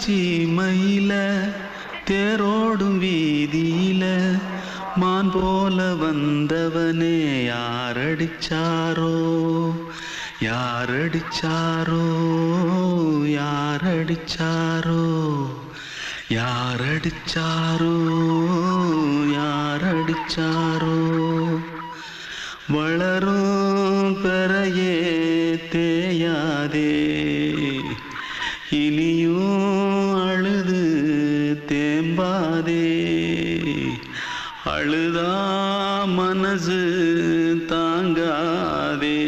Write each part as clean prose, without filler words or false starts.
சீமையில தேரோடும் வீதியில மான் போல வந்தவனே யாரடிச்சாரோ யாரடிச்சாரோ யாரடிச்சாரோ யாரடிச்சாரோ யாரடிச்சாரோ வளரும் பெறையே தேயாதே இனியும் அழுது தேம்பாதே அழுதா மனசு தாங்காதே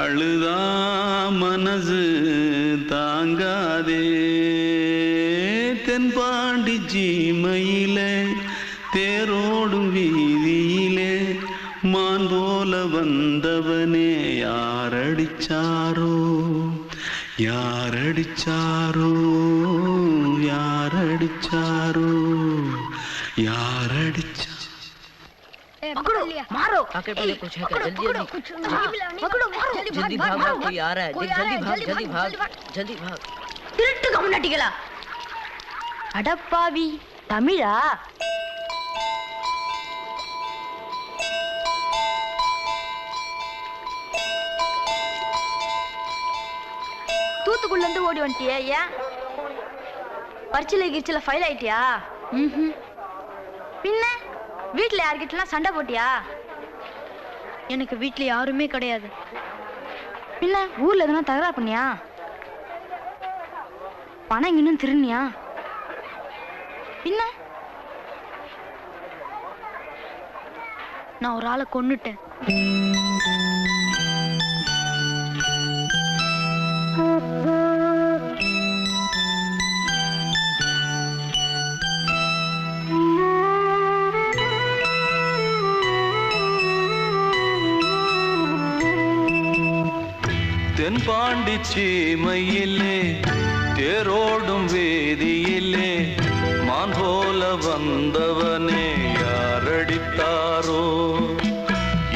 அழுதா மனசு தாங்காதே தென்பாண்டி சீமையிலே தேரோடும் வீதியிலே மான் போல வந்தவனே யாரடிச்சாரோ யாரடிச்சாரோ யாரடிச்சாரோ यारडिचा पकड़ो मारो आके पहले कुछ है क्या जल्दी पकड़ो मारो जल्दी भाग कोई आ रहा है जल्दी भाग திருட்டு கம்யூனிட்டிகளா அடப்பாவி தமிழா தூத்துக்குள்ள இருந்து ஓடி வந்துட்டியா ஏன் பரிச்சையில கிரிச்சல ஃபைல் ஆயிட்டியா பின்ன வீட்டுல யார்கிட்டலாம் சண்டை போட்டியா எனக்கு வீட்டுல யாருமே கிடையாது பின்ன ஊர்ல எதுனா தகராறு பண்ணியா பணம் இன்னும் திருநியா பின்ன நான் ஒரு ஆளை கொன்னுட்டேன் தென்பாண்டி சீமையிலே தேரோடும் வேதியிலே மான் போல வந்தவனே யாரடித்தாரோ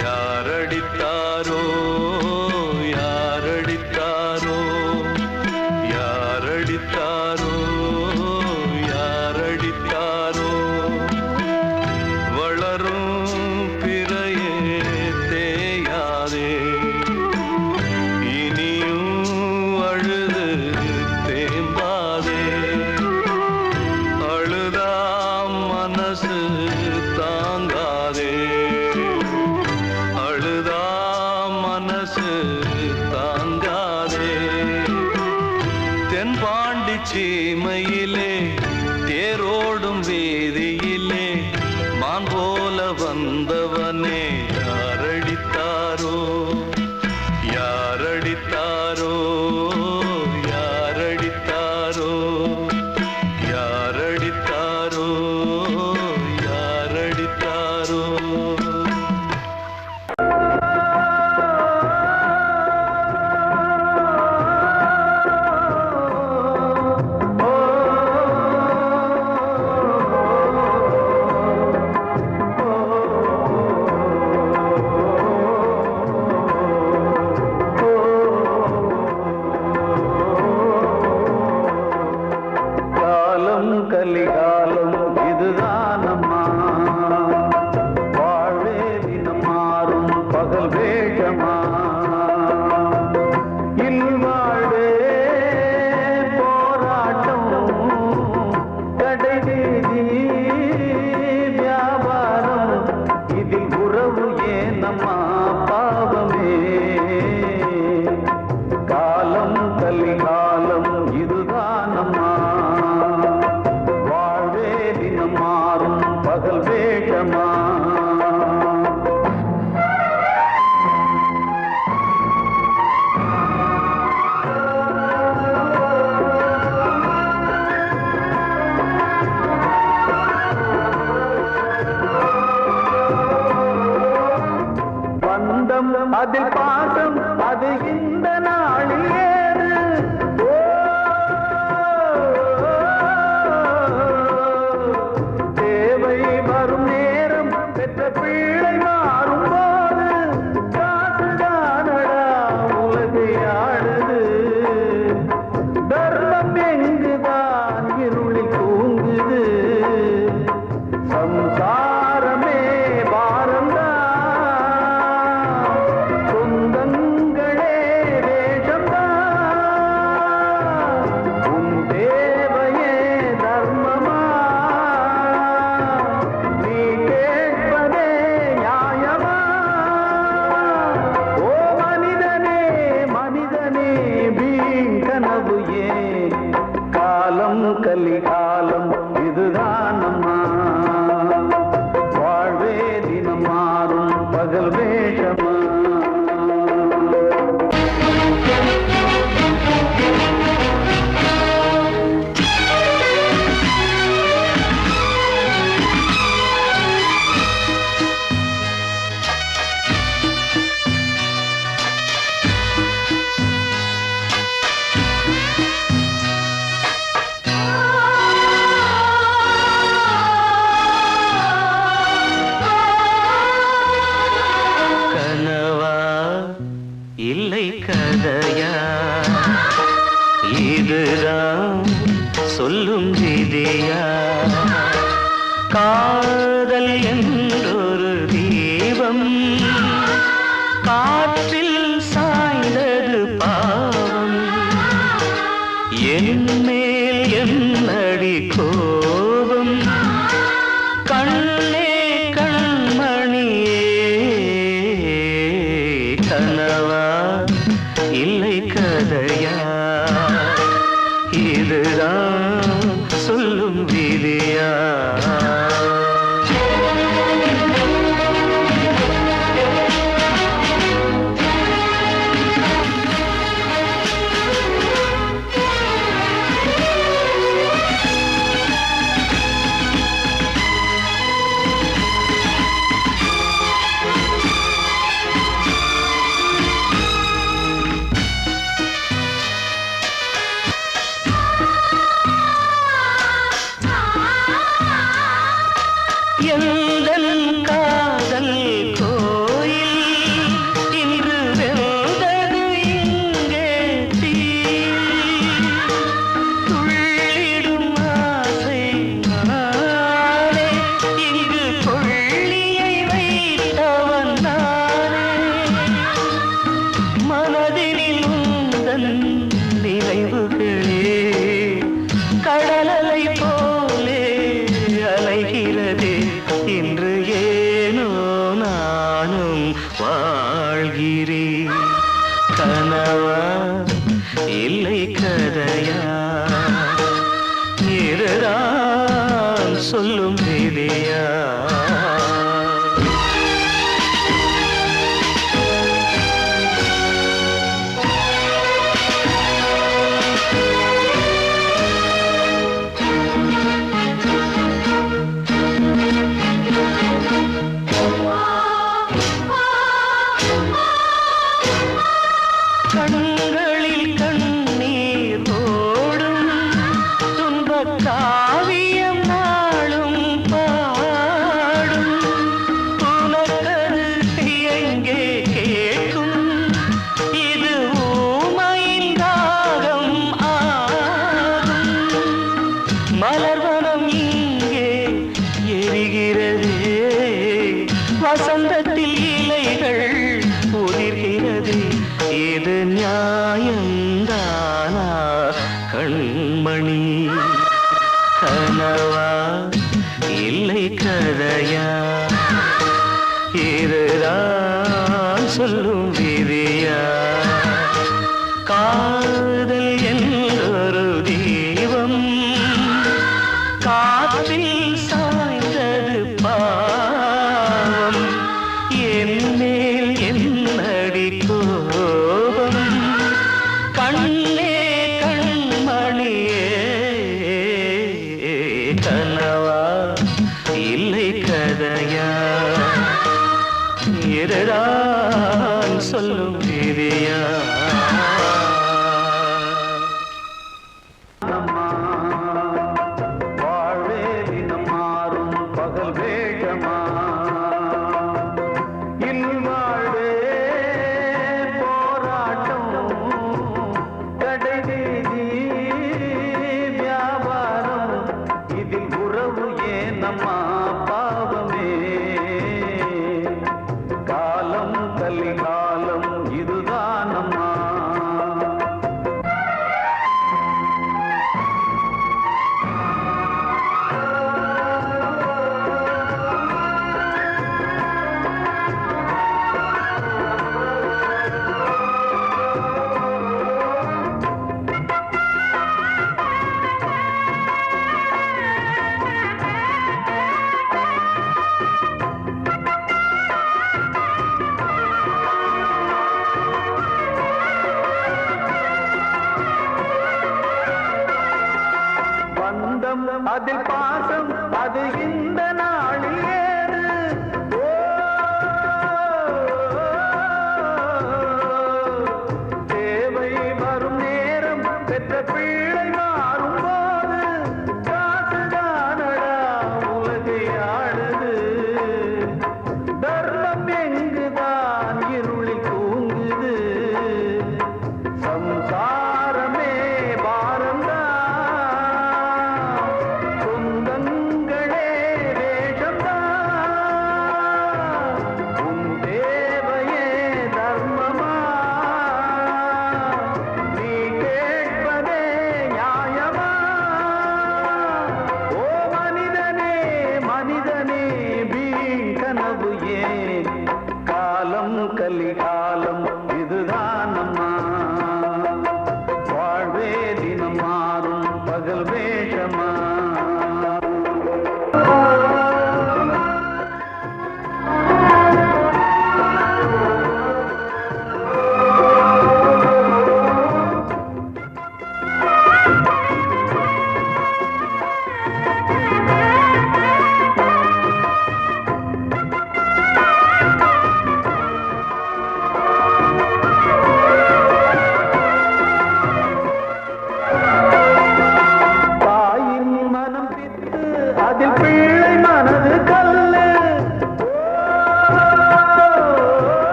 யாரடித்தாரோ யாரடித்தாரோ யாரடித்தாரோ யாரடித்தாரோ வளரும் பிறையே தேயாதே தென்பாண்டி சீமையிலே தேரோடும் வேதியிலே மான் போல வந்தவனே யாரடித்தாரோ யாரடித்தாரோ யாரடித்தாரோ யாரடித்தாரோ யாரடித்தாரோ கலிகாலம் இதுதானம்மா வாழ்வே தினம் மாறும் பகல் வேகமா இல்வாழ்வே போராட்டம் கடைவீதி வியாபாரம் இதில் உறவு ஏனம்மா பாவமே காலம் கலிகாலம் இதுதானம்மா மாறும் பகல் வேகமா பந்தம் அதில் பாசம் அது இந்த நாளில் ஏறு வரும் நேரம் பெற்ற பிள்ளை மாறும் போது காசுதானடா உலகை ஆடுது தர்மம் எங்க காதல் என்றொரு தீபம் காற்றில் சாய்ந்தது பாவம் என் மேல் என்னடி கோபம் கண்ணே கண்மணியே கனவா இல்லை கதையா இதுதான் சொல்லும் விதியா எந்தன் காதல் கோயில் இன்று வெந்தது இங்கே தீ துள்ளிடும் ஆசை நானே இங்கு கொள்ளியை வைத்தவன் நானே மனதினில் உந்தன் நினைவுகளே கடலலை போலே அலைகிறதே இன்று ஏனோ நானும் வாழ்கிறேன் கனவா இல்லை கதையா இதுதான் சொல்லும் விதியா கண்களில் கண்ணீர் ஓடும் துன்பக் காவியம் நாளும் பாடும் உனக்கது எங்கே கேட்கும் இது ஊமையின் தாகம் ஆகும் மலர்வனம் இங்கே எரிகிறதே வசந்தத்தில் இலைகள் உதிர்கிறது இது நியாயந்தானா கண்மணி கனவா இல்லை கதையா இதுதான் சொல்லும் விதியா காதல் என்றொரு தீபம் காற்றில் சாய்ந்தது பாவம் என் மேல் என்னடி கோபம் கண்ணே கண்மணியே கனவா இல்லை கதையா இதுதான் சொல்லும் விதியா அதில் பாசம் அது இந்த நாளில் ஏது தேவை வரும் நேரம் பெற்ற பிள்ளை மாறும் போது காசுதானடா உலகை ஆடுது தர்மம் எங்குதான் இருளில் தூங்குது சம்சாரமே பாரம்தான் சொந்த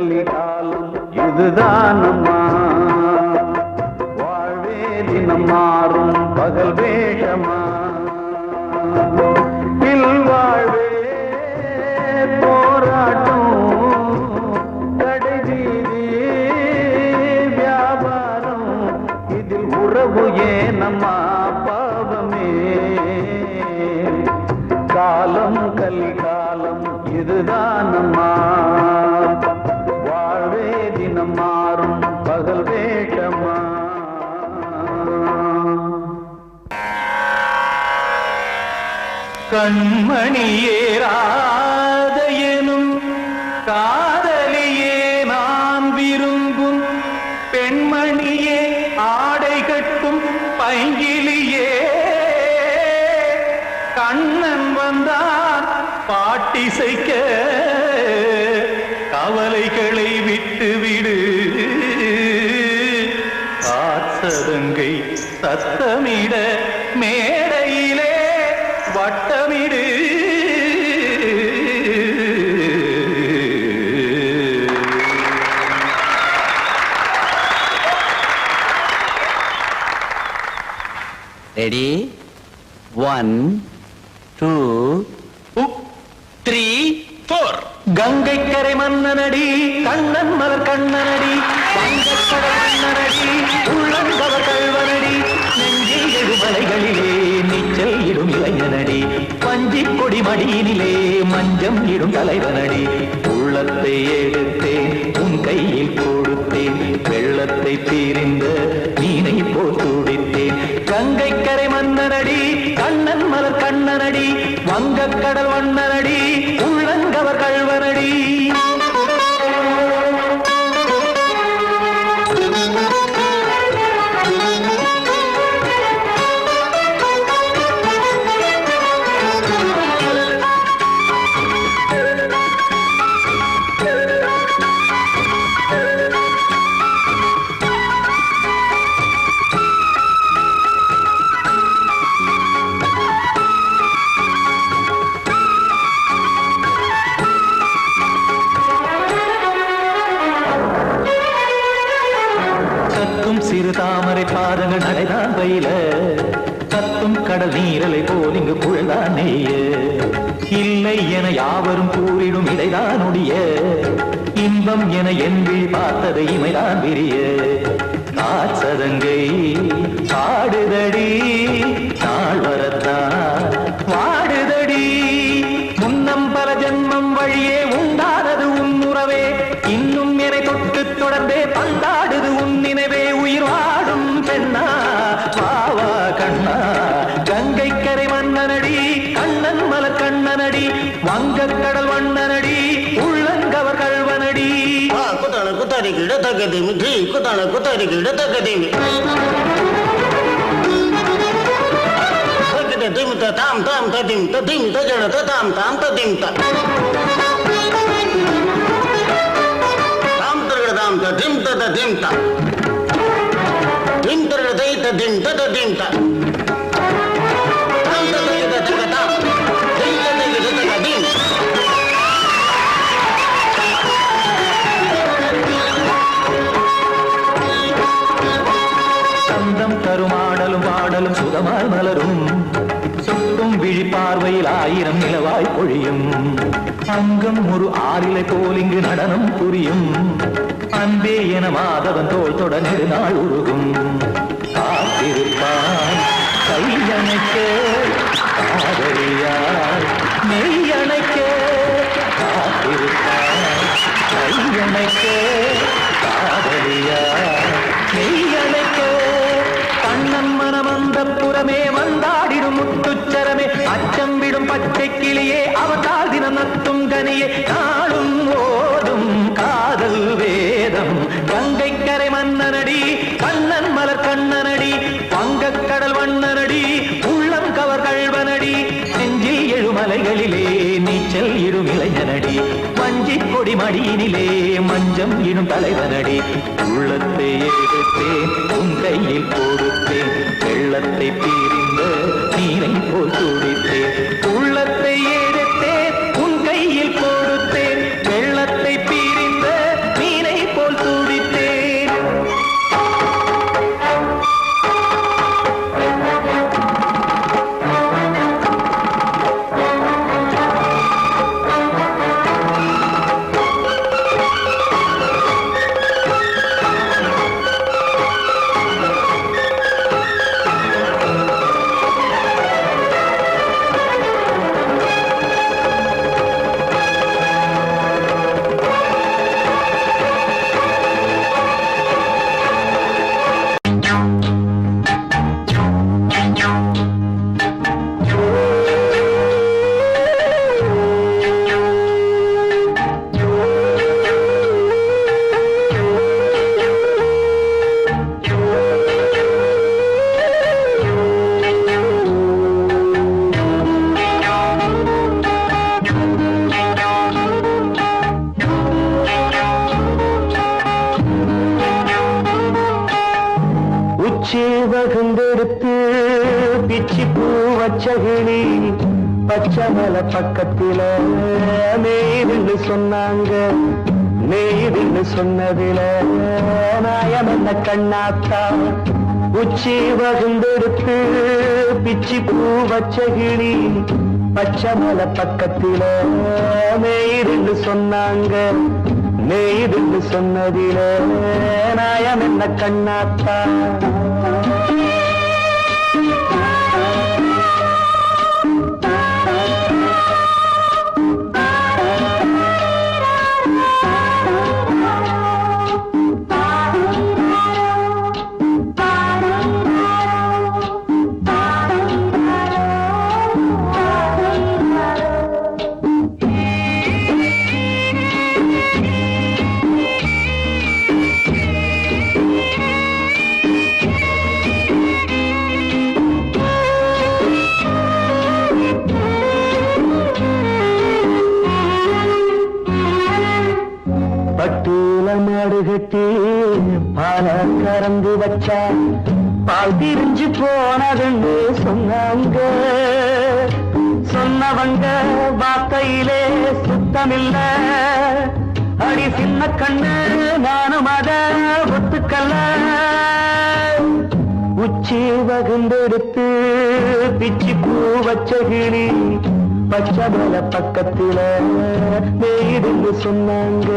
கலிகாலம் இதுதானம்மா வாழ்வே தினம் மாறும் பகல் வேஷமா இல்வாழ்வே போராட்டம் கடைவீதி வியாபாரம் இதில் உறவு ஏனம்மா பாவமே காலம் கலிகாலம் இதுதானம்மா வாழ்வே தினம் மாறும் பகல் வேஷமா கண்மணியேராத எனும் காதலியே நான் விரும்பும் பெண்மணியே ஆடை கட்டும் பைங்கிலியே கண்ணன் வந்தான் பாட்டிசைக்க கவலைகளை விட்டுவிடு காசதங்கை சத்தமிட மேடையிலே வட்டமிடு ரெடி 1 2 3 4 கங்கை கரை மன்னனடி கண்ணன் மலர் கண்ணனடி வங்கக்கடல் மன்னனடி உள்ளங்கவர் கல்வனடி நெஞ்சில் எழுமலைகளிலே நீச்சல் இடும் இளைஞனடி வஞ்சிக் கொடி மடியினிலே மஞ்சம் இடும் தலைவனடி உள்ளத்தை எடுத்தேன் உன் கையில் கொடுத்தேன் வெள்ளத்தை தீரிந்த மீனை போல் துடித்தேன் கங்கை கரை மன்னனடி கண்ணன் மலர் கண்ணனடி வங்கக்கடல் வண்ணனடி உள்ளங்கவர் கல்வனடி சிறு தாமரை பாதங்கள் நடைதான் பயில கத்தும் கடல் நீரலை போல் இங்கு புழல்தான் நெய்ய இல்லை என யாவரும் கூறிடும் இடைதான் ஒடிய இன்பம் என என் விழி பார்த்தது இமைதான் விரிய காசதங்கை பாடுதடி நாள் வரத்தான் வாடுதடி முன்னம் பல ஜன்மம் வழியே உண்டானது உன் உறவே இன்னும் என்னை தொட்டு தொடர்ந்தே பந்தாடுது உன் நினைவே உயிர் வாடும் பெண்ணா வாவா கண்ணா கங்கை கரை மன்னனடி கண்ணன் மலர் கண்ணனடி வங்கக்கடல் வண்ணனடி உள்ளங்கவர் கல்வனடி குத்தான குத்தாரி கிட தகதிமி டி குத்தான குத்தாரி கிட தகதிமி தகத திம் தாம் தாம் ததிம் ததிம் தஜட தாம் தாம் ததிம் தாம் தரகட தாம் ததிம் ததிம் தாம் திம் தரகட தை ததிம் ததிம் தாம் தாம் ததிம் ததிம் தாம் திம் ததிம் ததிம் சந்தம் தருமாடலும் பாடலும் சுகமாய் மலரும் சுட்டும் விழி பார்வையில் ஆயிரம் நிலவாய் பொழியும் அங்கம் ஒரு ஆறிலை போல் இங்கு நடனம் புரியும் அன்பே என மாதவன் தோள் தொட நெடுநாள் உருகும் காத்திருப்பான் கையணைக்க காதலியார் மெய்யணைக்க காத்திருப்பான் கையணைக்க காதலியார் மெய்யணைக்க கண்ணன் மனமந்த புறமே வந்தாடிடும் முத்துச்சரமே அச்சம் விடும் பச்சை கிளியே அவதால் தினம் நத்தும் கனியே நாளும் ஓடும் காதல் வேதம் கங்கை கரை மன்னனடி கண்ணன் மலர் கண்ணனடி வங்கக்கடல் வண்ணனடி உள்ளம் கவர் கல்வனடி நெஞ்சில் எழுமலைகளிலே நீச்சல் இடும் இளைஞனடி வஞ்சிக் கொடி மடியினிலே மஞ்சம் இடும் தலைவனடி உள்ளத்தை எடுத்தேன் உன் கையில் கொடுத்தேன் வெள்ளத்தை பீரிந்த நீரை போல் துடித்தேன் உள்ளத்தை எடுத்தேன் உன் கையில் கொடுத்தேன் வெள்ளத்தை பீரிந்த வச்ச கிளி பச்சை மலை பக்கத்தில மேய்துன்னு சொன்னாங்க. மேய்துன்னு சொன்னதில நாயம் என்ன கண்ணாத்தா உச்சி வகுந்தெடுத்து பிச்சி பூ வச்ச கிளி பச்சை மலை பக்கத்தில மேய்துன்னு சொன்னாங்க. மேய்துன்னு சொன்னதில நாயம் என்ன கண்ணாத்தா. பட்டியல மாடு கட்டி பால கறந்து வச்சா பால் திரிஞ்சு போனதுன்னு சொன்னாங்க. சொன்னவங்க வார்த்தையிலே சுத்தமில்ல. அடி சின்ன கண்ணு நானும் அத ஒத்துக்கல்ல. உச்சி வகுந்தெடுத்து பிச்சி பூ வச்ச கிளி பச்சை மலை பக்கத்தில மேய்துன்னு சொன்னாங்க.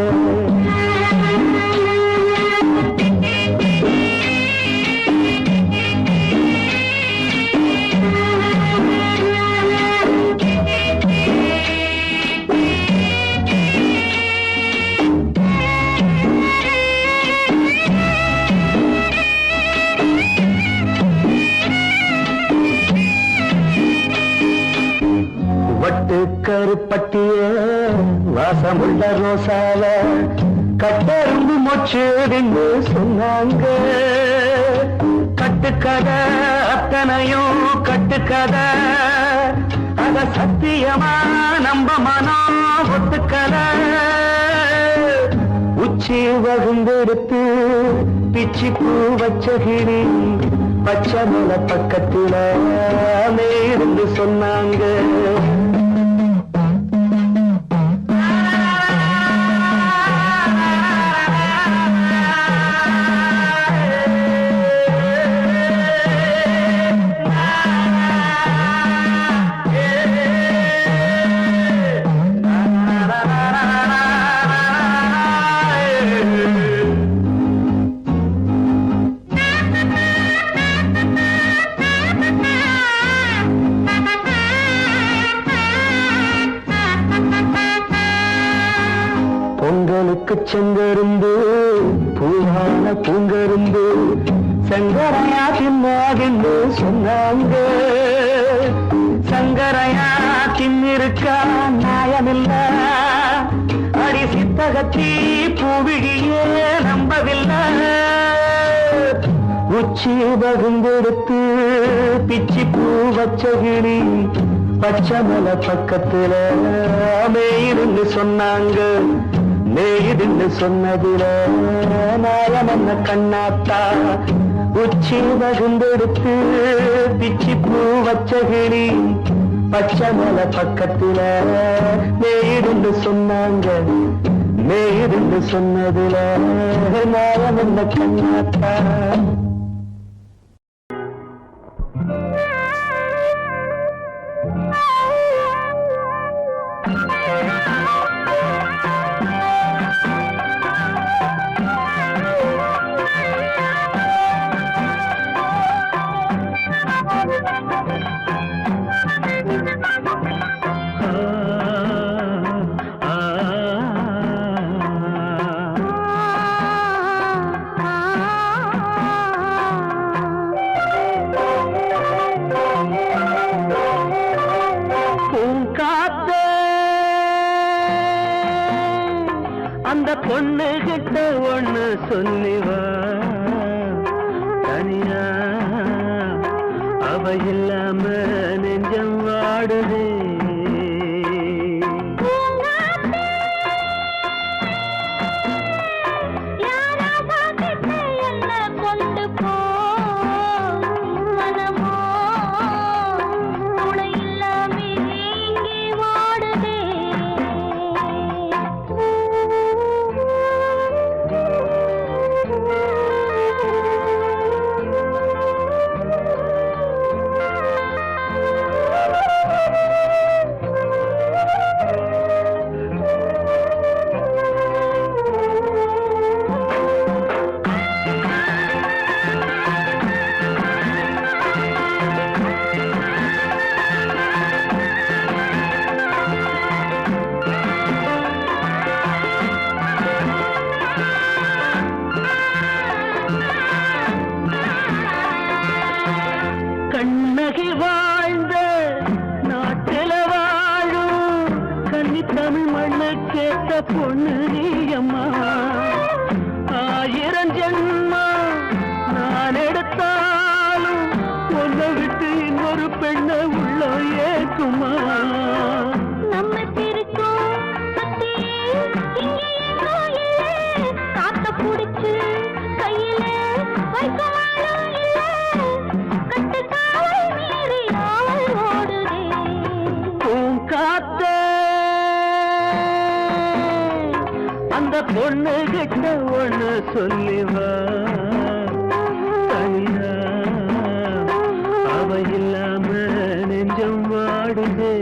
வட்டு கருப்பட்டிய வாசமுள்ள ரோசால கட்டெரும்பு மொச்சுன்னு சொன்னாங்க. கட்டுக்கதை அத்தனையும் கட்டுக்கதை அத சத்தியமா நம்ப மனம் ஒத்துக்கலை. உச்சி வகுந்தெடுத்து பிச்சி பூ வச்ச கிளி பச்சை மலை பக்கத்தில மேய்துன்னு சொன்னாங்க. பொங்கலுக்கு செங்கருந்து பூவான பூங்கருந்து சங்கரையா தின்னாகின்னு சொன்னாங்க. சங்கரையா தின்னிருக்கா நியாயமில்ல. அடி சித்தகத்தி பூவிழியே நம்பவில்லை. உச்சி வகுந்தெடுத்து பிச்சி பூ வச்ச கிளி பச்சை மலை பக்கத்தில மேய்துன்னு சொன்னாங்க. மேய்துன்னு சொன்னதில நாயம் என்ன கண்ணாத்தா உச்சி வகுந்தெடுத்து பிச்சி பூ வச்ச கிளி பச்சை மலை பக்கத்தில மேய்துன்னு சொன்னாங்க. மேய்துன்னு சொன்னதில நாயம் என்ன கண்ணாத்தா. அந்த பொண்ணு கிட்ட ஒண்ணு சொல்லிவா தனியா அவ இல்லாம நெஞ்சம் வாடுதே. கொண்டு போ மனமோ தமிழ் மண்ணு கேட்ட பொண்ணு நீ அம்மா 1000 ஜென்மா நான் எடுத்தாலும் ஒன்னை விட்டு இன்னொரு பெண்ணை உள்ள ஏக்குமா நம்ம திருக்கும் காத்த புடிச்சு கையில வைக்கவாலும் இல்ல கட்டு காவல் மீறி ஆவல் ஓடுதே காத்த அந்த பொண்ணு கிட்ட ஒண்ணு சொல்லிவா தனியா அவ இல்லாம நெஞ்சம் வாடுதே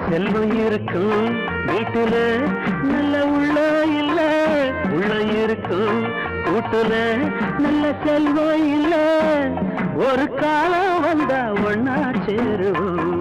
செல்வம் இருக்கும் வீட்டுல நல்ல உள்ள இல்ல உள்ள இருக்கும் கூட்டுல நல்ல செல்வம் இல்ல ஒரு காலம் வந்தா ஒன்னா சேருவோம்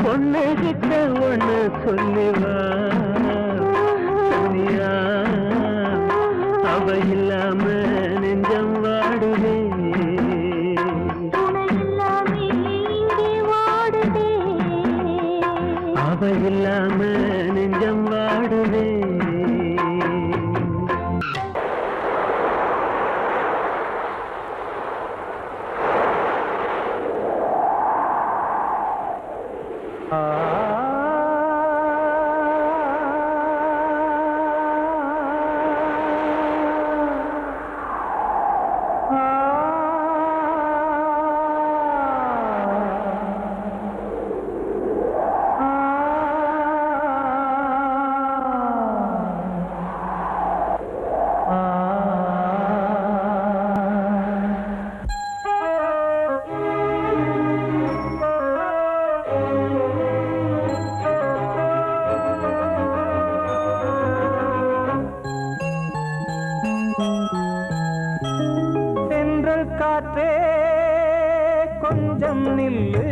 பொண்ணு கிட்ட ஒண்ணு சொல்லிவா சனியா அவ இல்லாம நெஞ்சம் வாடுதே அவ இல்லாம நெஞ்சம் வாடுதே காற்றே கொஞ்சம் நில்லு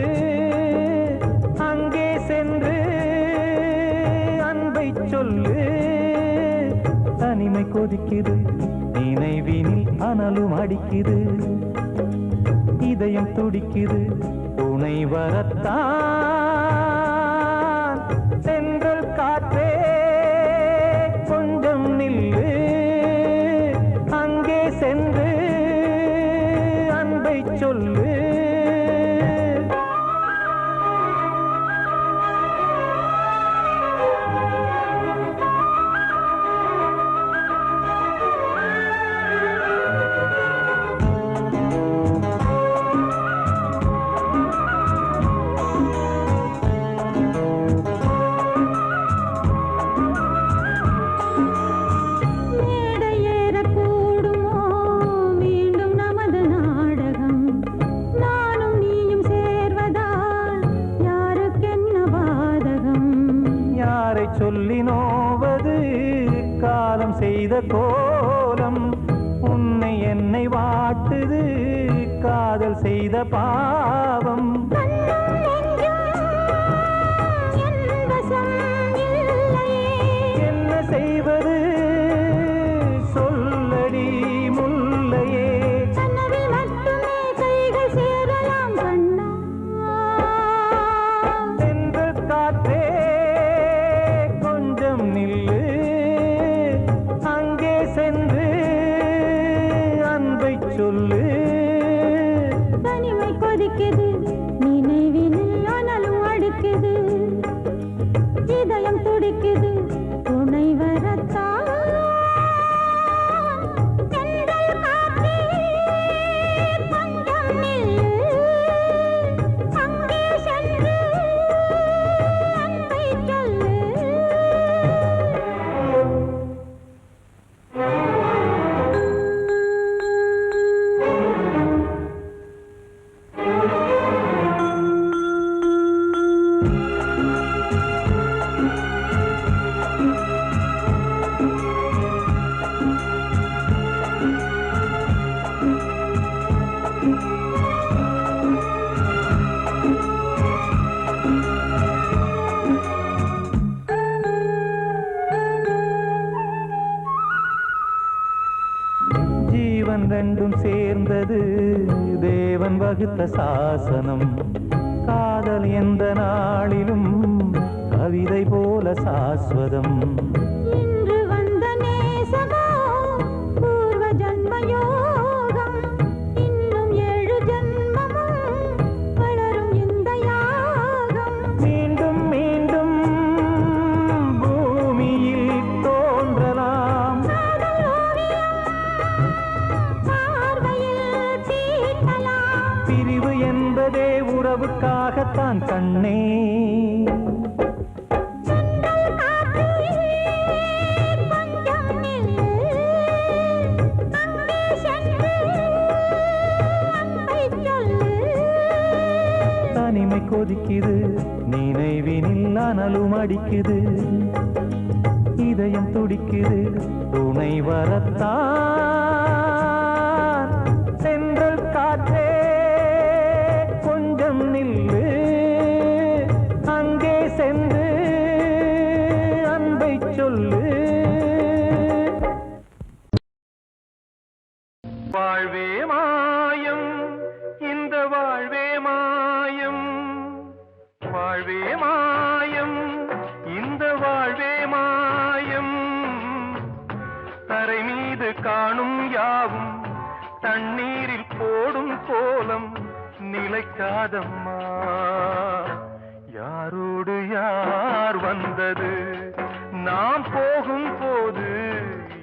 அங்கே சென்று அன்பை சொல்லு தனிமை கொதிக்குது நினைவினில் அனலும் அடிக்குது இதயம் துடிக்குது துணை வரத்தான் சென்றல் காற்றே கொஞ்சம் நில்லு அங்கே சென்று சொல்லு சொல்லி நோவது காலம் செய்த கோலம் உன்னை என்னை வாட்டுது காதல் செய்த பாவம் என்ன செய்வது சொல்லடி முல்லையே சென்று காற்றே துடிக்குது துணை வரத்தான் தென்றல் காற்றே கொஞ்சம் நில்லு அங்கே சென்று அன்பை சொல்லு ஜீவன் ரெண்டும் சேர்ந்தது தேவன் வகுத்த சாசனம் காதல் எந்த நாளிலும் கவிதை போல சாஸ்வதம் இன்று வந்த நேசமோ பூர்வ ஜன்ம யோகம் இன்னும் 7 ஜன்மமும் வளரும் இந்த யாகம் மீண்டும் மீண்டும் பூமியில் தோன்றலாம் காதல் ஓவியம் பார்வையில் தீட்டலாம் பிரிவு என்பதே உறவுக்காகத்தான் கண்ணே தென்றல் காற்றே கொஞ்சம் நில்லு அங்கே சென்று அன்பை சொல்லு தனிமை கொதிக்குது நினைவினில் அனலும் அடிக்குது இதயம் துடிக்குது துணை வரத்தான் சென்றல் காற்றே கொஞ்சம் நில்லு அங்கே சென்று அன்பை சொல்லு வாழ்வே மாயம் இந்த வாழ்வே மாயம் வாழ்வே மாயம் இந்த வாழ்வே மாயம் தரை மீது காணும் யாவும் தண்ணீரில் போடும் கோலம் நிலைக்காதம்மா யாரோடு யார் வந்தது நாம் போகும் போது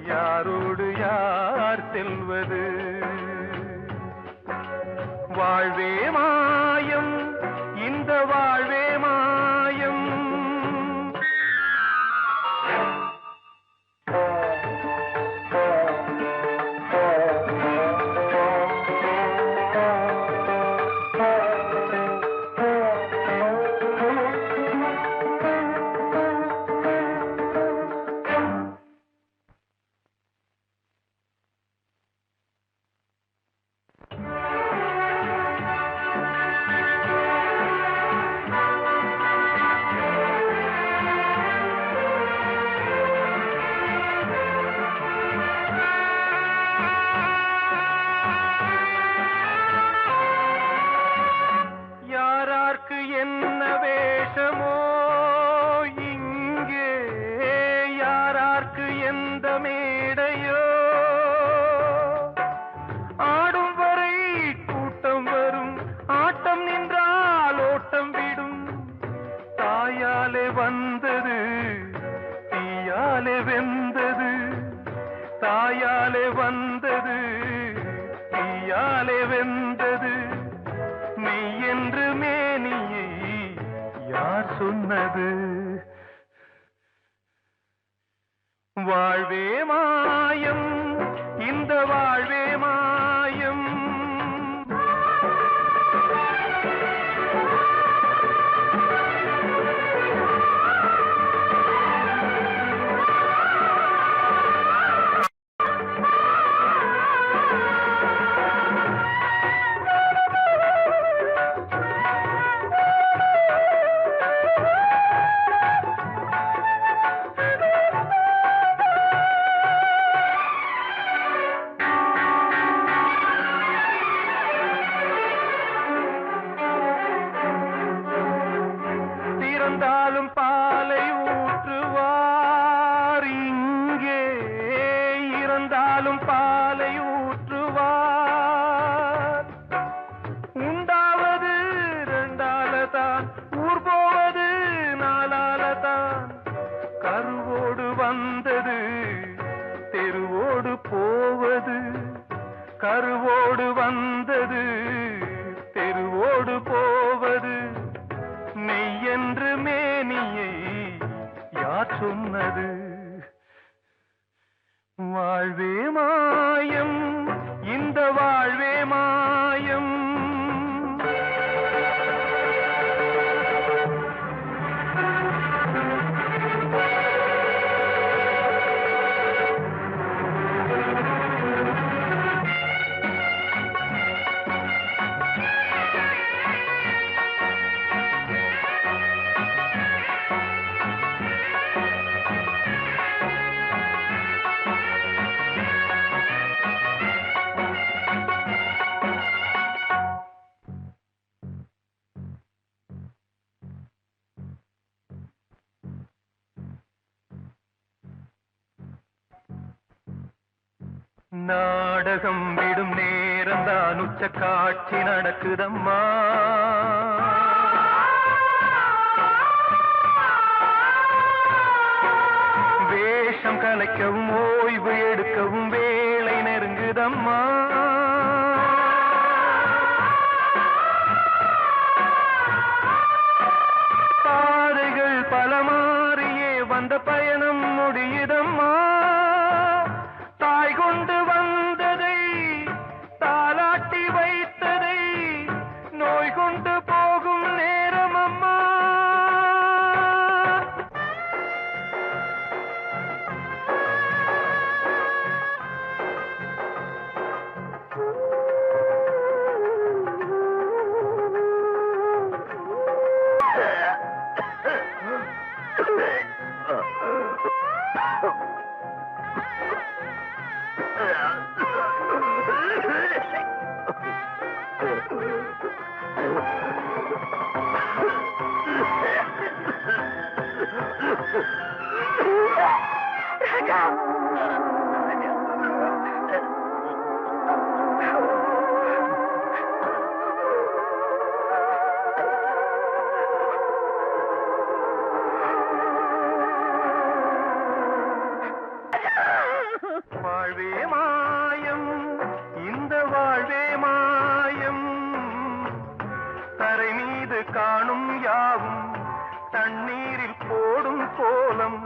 யாரோடு யார் செல்வது வாழ்வே மாயம் இந்த வாழ்வே மாயம் யாரார்க்கு என்ன வேஷமோ இங்கே யாரார்க்கு எந்த மேடையோ ஆடும் வரை கூட்டம் வரும் ஆட்டம் நின்றால் ஓட்டம் விடும் தாயாலே வந்தது தீயாலே வெந்தது தாயாலே வந்தது தீயாலே வெந்தது மெய் என்று மேனியை யார் சொன்னது வாழ்வே மாயம் இந்த வாழ்வே மாயம் சொன்னது வாழ்வே மாயம் இந்த வாழ்வே மாயம் நாடகம் விடும் நேரம் தான் உச்ச காட்சி நடக்குதம்மா வேஷம் கலைக்கவும் ஓய்வு எடுக்கவும் வேளை நெருங்குதம்மா பாதைகள் பல மாறியே வந்த பயணம் முடியுதம்மா தாய் கொண்டு வந்ததை தாலாட்டி வைத்ததை நோய் கொண்டு போகும் நேரம் அம்மா வாழ்வே மாயம் இந்த வாழ்வே மாயம் தரை மீது காணும் யாவும் தண்ணீரில் போடும் கோலம்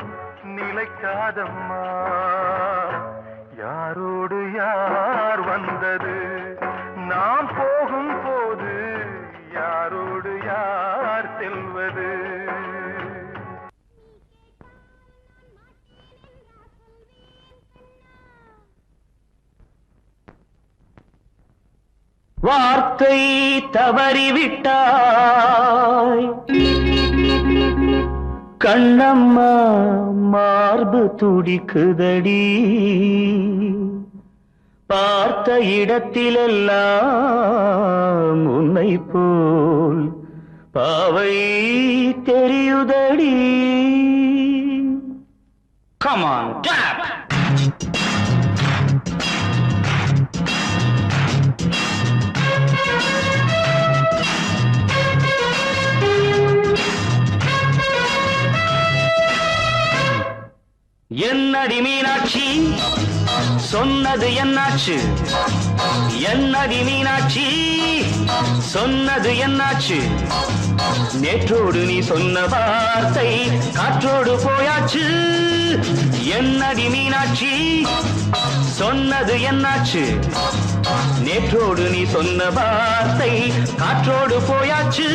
நிலைக்காதம்மா யாரோடு யார் வந்தது நாம் போகும் போது யாரோடு யார் செல்வது வார்த்தை தவறிவிட்டாய் கண்ணம்மா மார்பு துடிக்குதடி பார்த்த இடத்திலெல்லாம் உன்னை போல் பாவை தெரியுதடி Come on, clap! என்னடி மீனாட்சி சொன்னது என்னாச்சு என்னடி மீனாட்சி சொன்னது என்னாச்சு நேற்றோடு நீ சொன்ன வார்த்தை காற்றோடு போயாச்சு என்னடி மீனாட்சி சொன்னது என்னாச்சு நேற்றோடு நீ சொன்ன வார்த்தை காற்றோடு போயாச்சு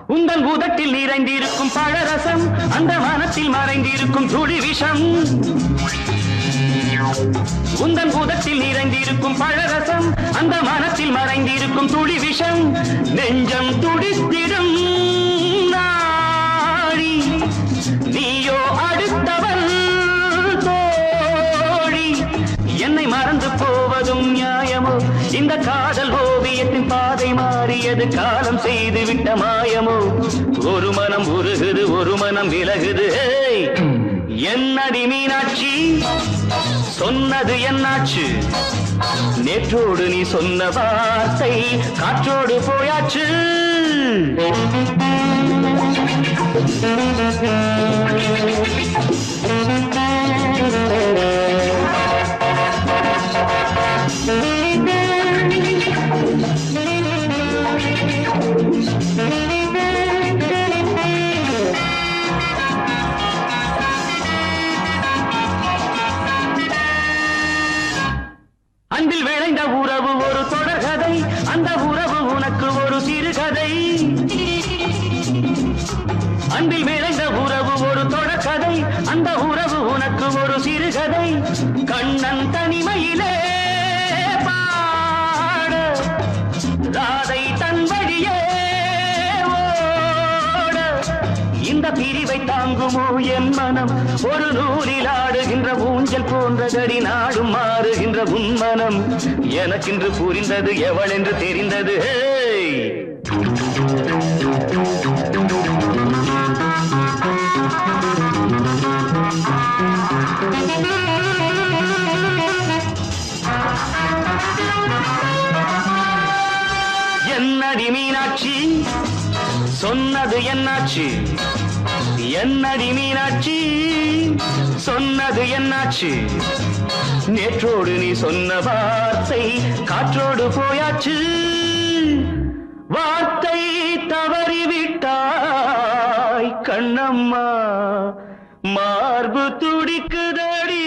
உந்தன் பூதத்தில் நிறைந்திருக்கும் பழரசம் அந்த மனத்தில் மறைந்திருக்கும் துளி விஷம் உந்தன் பூதத்தில் நிறைந்திருக்கும் பழரசம் அந்த மனத்தில் மறைந்திருக்கும் துளி விஷம் நெஞ்சம் துடித்திடும் நாடி நீயோ அடுத்தவள் தோழி என்னை மறந்து போவதும் நியாயமோ இந்த காதல் ஓவியத்தின் பாதை மாறியது காலம் செய்து விட்ட மாயமோ ஒரு மனம் உருகுது ஒரு மனம் விலகுது என்னடி மீனா சொன்னது என்னாச்சு நேற்றோடு நீ சொன்ன வார்த்தை காற்றோடு போயாச்சு அன்பில் விளைந்த உறவு ஒரு தொடர்கதை அந்த உறவு உனக்கு ஒரு சிறுகதை அன்பில் விளைந்த உறவு ஒரு தொடர்கதை அந்த உறவு உனக்கு ஒரு சிறுகதை கண்ணன் தனிமையிலே பாட ராதை தன் வழியே ஓட இந்த பிரிவை தாங்குமோ என் மனம் ஒரு நூலில் ஆடுகின்ற ஊஞ்சல் போன்றதடி நாடும் மாறுகின்ற உன்மனம் எனக்கென்று புரிந்தது எவள் என்று தெரிந்தது என்னடி மீனாட்சி சொன்னது என்னாச்சு என்னடி மீனாட்சி சொன்னது என்னாச்சு நேற்றோடு நீ சொன்ன வார்த்தை காற்றோடு போயாச்சு வார்த்தை தவறிவிட்டாய் கண்ணம்மா மார்பு துடிக்குதடி